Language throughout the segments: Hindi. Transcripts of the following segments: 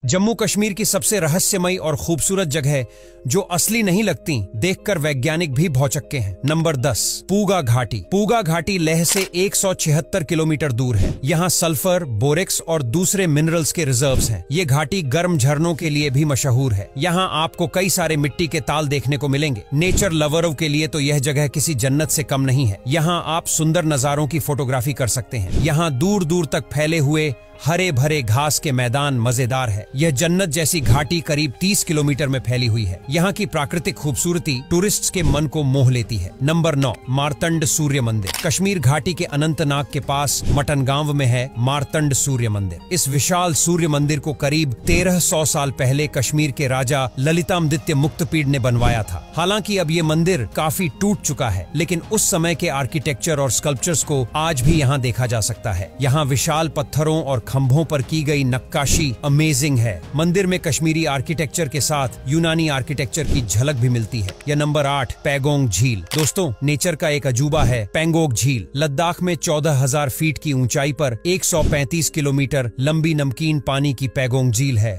जम्मू कश्मीर की सबसे रहस्यमयी और खूबसूरत जगह जो असली नहीं लगती, देखकर वैज्ञानिक भी भौचक्के हैं। नंबर 10, पूगा घाटी। पूगा घाटी लेह से 176 किलोमीटर दूर है। यहाँ सल्फर, बोरेक्स और दूसरे मिनरल्स के रिजर्व्स हैं। ये घाटी गर्म झरनों के लिए भी मशहूर है। यहाँ आपको कई सारे मिट्टी के ताल देखने को मिलेंगे। नेचर लवरों के लिए तो यह जगह किसी जन्नत से कम नहीं है। यहाँ आप सुंदर नजारों की फोटोग्राफी कर सकते हैं। यहाँ दूर दूर तक फैले हुए हरे भरे घास के मैदान मजेदार है। यह जन्नत जैसी घाटी करीब 30 किलोमीटर में फैली हुई है। यहाँ की प्राकृतिक खूबसूरती टूरिस्ट्स के मन को मोह लेती है। नंबर 9, मार्तंड सूर्य मंदिर। कश्मीर घाटी के अनंतनाग के पास मटनगांव में है मार्तंड सूर्य मंदिर। इस विशाल सूर्य मंदिर को करीब 1300 साल पहले कश्मीर के राजा ललितादित्य मुक्तपीड ने बनवाया था। हालांकि अब ये मंदिर काफी टूट चुका है, लेकिन उस समय के आर्किटेक्चर और स्कल्पचर्स को आज भी यहाँ देखा जा सकता है। यहाँ विशाल पत्थरों और खंभों पर की गई नक्काशी अमेजिंग है। मंदिर में कश्मीरी आर्किटेक्चर के साथ यूनानी आर्किटेक्चर की झलक भी मिलती है। या नंबर 8, पैंगोंग झील। दोस्तों, नेचर का एक अजूबा है पैंगोंग झील। लद्दाख में 14,000 फीट की ऊंचाई पर 135 किलोमीटर लंबी नमकीन पानी की पैंगोंग झील है।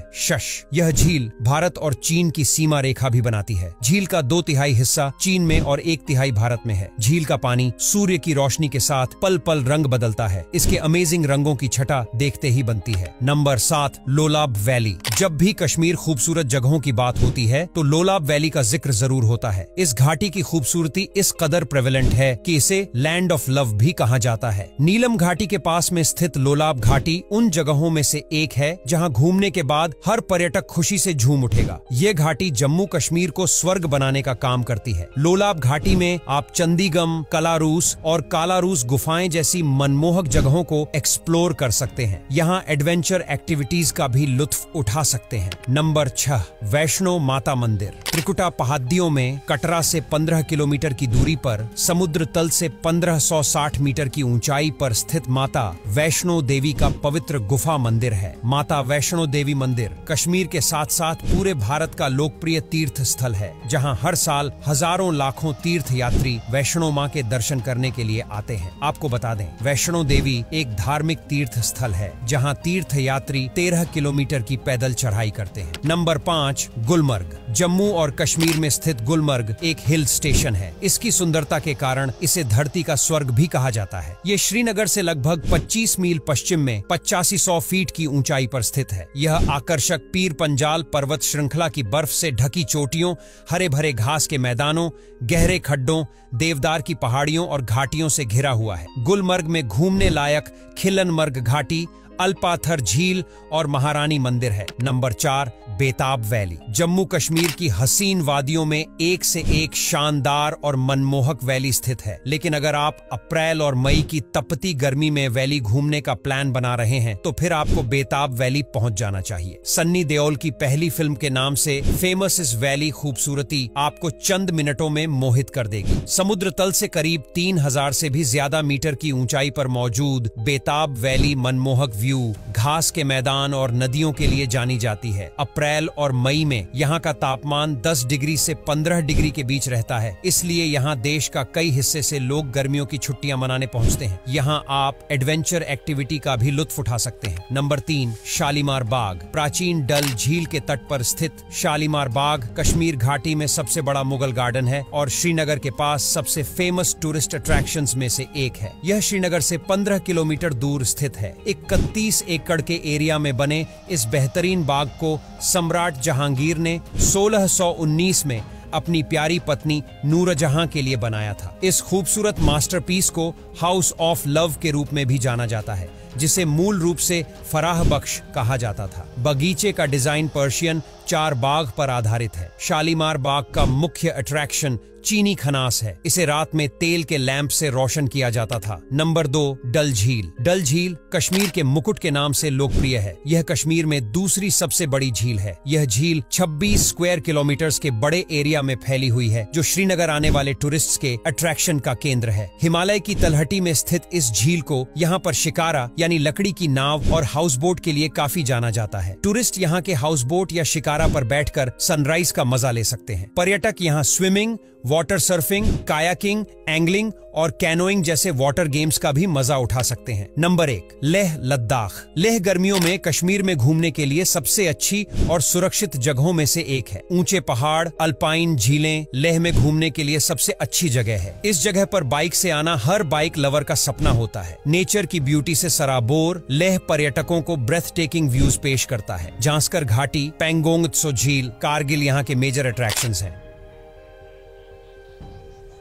यह झील भारत और चीन की सीमा रेखा भी बनाती है। झील का 2/3 हिस्सा चीन में और 1/3 भारत में है। झील का पानी सूर्य की रोशनी के साथ पल पल रंग बदलता है। इसके अमेजिंग रंगों की छटा देखते ही बनती है। Number 7, Lolab valley. जब भी कश्मीर खूबसूरत जगहों की बात होती है तो लोलाब वैली का जिक्र जरूर होता है। इस घाटी की खूबसूरती इस कदर प्रेवलेंट है कि इसे लैंड ऑफ लव भी कहा जाता है। नीलम घाटी के पास में स्थित लोलाब घाटी उन जगहों में से एक है जहां घूमने के बाद हर पर्यटक खुशी से झूम उठेगा। ये घाटी जम्मू कश्मीर को स्वर्ग बनाने का काम करती है। लोलाब घाटी में आप चंदीगम, कलारूस और कालारूस गुफाएं जैसी मनमोहक जगहों को एक्सप्लोर कर सकते हैं। यहाँ एडवेंचर एक्टिविटीज का भी लुत्फ उठा सकते हैं। नंबर 6, वैष्णो माता मंदिर। त्रिकुटा पहाड़ियों में कटरा से 15 किलोमीटर की दूरी पर समुद्र तल से 1560 मीटर की ऊंचाई पर स्थित माता वैष्णो देवी का पवित्र गुफा मंदिर है। माता वैष्णो देवी मंदिर कश्मीर के साथ साथ पूरे भारत का लोकप्रिय तीर्थ स्थल है, जहाँ हर साल हजारों लाखों तीर्थ यात्री वैष्णो माँ के दर्शन करने के लिए आते हैं। आपको बता दें, वैष्णो देवी एक धार्मिक तीर्थ स्थल है जहां तीर्थ यात्री 13 किलोमीटर की पैदल चढ़ाई करते हैं। नंबर 5, गुलमर्ग। जम्मू और कश्मीर में स्थित गुलमर्ग एक हिल स्टेशन है। इसकी सुंदरता के कारण इसे धरती का स्वर्ग भी कहा जाता है। ये श्रीनगर से लगभग 25 मील पश्चिम में 8500 फीट की ऊंचाई पर स्थित है। यह आकर्षक पीर पंजाल पर्वत श्रृंखला की बर्फ से ढकी चोटियों, हरे भरे घास के मैदानों, गहरे खड्डों, देवदार की पहाड़ियों और घाटियों से घिरा हुआ है। गुलमर्ग में घूमने लायक खिलनमर्ग घाटी, अल्पाथर झील और महारानी मंदिर है। नंबर 4, बेताब वैली। जम्मू कश्मीर की हसीन वादियों में एक से एक शानदार और मनमोहक वैली स्थित है। लेकिन अगर आप अप्रैल और मई की तपती गर्मी में वैली घूमने का प्लान बना रहे हैं तो फिर आपको बेताब वैली पहुंच जाना चाहिए। सन्नी देओल की पहली फिल्म के नाम से फेमस इस वैली खूबसूरती आपको चंद मिनटों में मोहित कर देगी। समुद्र तल से करीब 3000 से भी ज्यादा मीटर की ऊंचाई पर मौजूद बेताब वैली मनमोहक व्यू, घास के मैदान और नदियों के लिए जानी जाती है। अप्रैल और मई में यहाँ का तापमान 10 डिग्री से 15 डिग्री के बीच रहता है, इसलिए यहाँ देश का कई हिस्से से लोग गर्मियों की छुट्टियां मनाने पहुँचते हैं। यहाँ आप एडवेंचर एक्टिविटी का भी लुत्फ उठा सकते हैं। नंबर 3, शालीमार बाग। प्राचीन डल झील के तट पर स्थित शालीमार बाग कश्मीर घाटी में सबसे बड़ा मुगल गार्डन है और श्रीनगर के पास सबसे फेमस टूरिस्ट अट्रैक्शंस में से एक है। यह श्रीनगर से 15 किलोमीटर दूर स्थित है। 31 एकड़ के एरिया में बने इस बेहतरीन बाग को सम्राट जहांगीर ने 1619 में अपनी प्यारी पत्नी नूरजहां के लिए बनाया था। इस खूबसूरत मास्टरपीस को हाउस ऑफ लव के रूप में भी जाना जाता है, जिसे मूल रूप से फराह बख्श कहा जाता था। बगीचे का डिजाइन पर्शियन 4 बाग पर आधारित है। शालीमार बाग का मुख्य अट्रैक्शन चीनी खनास है। इसे रात में तेल के लैंप से रोशन किया जाता था। नंबर 2, डल झील। डल झील कश्मीर के मुकुट के नाम से लोकप्रिय है। यह कश्मीर में दूसरी सबसे बड़ी झील है। यह झील 26 स्क्वायर किलोमीटर्स के बड़े एरिया में फैली हुई है, जो श्रीनगर आने वाले टूरिस्ट्स के अट्रैक्शन का केंद्र है। हिमालय की तलहटी में स्थित इस झील को यहाँ पर शिकारा यानी लकड़ी की नाव और हाउस बोट के लिए काफी जाना जाता है। टूरिस्ट यहाँ के हाउस बोट या शिकारा पर बैठकर सनराइज का मजा ले सकते हैं। पर्यटक यहाँ swimming, water surfing, kayaking, angling और कैनोइंग जैसे वाटर गेम्स का भी मजा उठा सकते हैं। नंबर 1, लेह लद्दाख। लेह गर्मियों में कश्मीर में घूमने के लिए सबसे अच्छी और सुरक्षित जगहों में से एक है। ऊंचे पहाड़, अल्पाइन झीलें लेह में घूमने के लिए सबसे अच्छी जगह है। इस जगह पर बाइक से आना हर बाइक लवर का सपना होता है। नेचर की ब्यूटी से सराबोर लेह पर्यटकों को ब्रेथ टेकिंग व्यूज पेश करता है। जांस्कर घाटी, पेंगोंग त्सो झील, कारगिल यहाँ के मेजर अट्रैक्शंस हैं।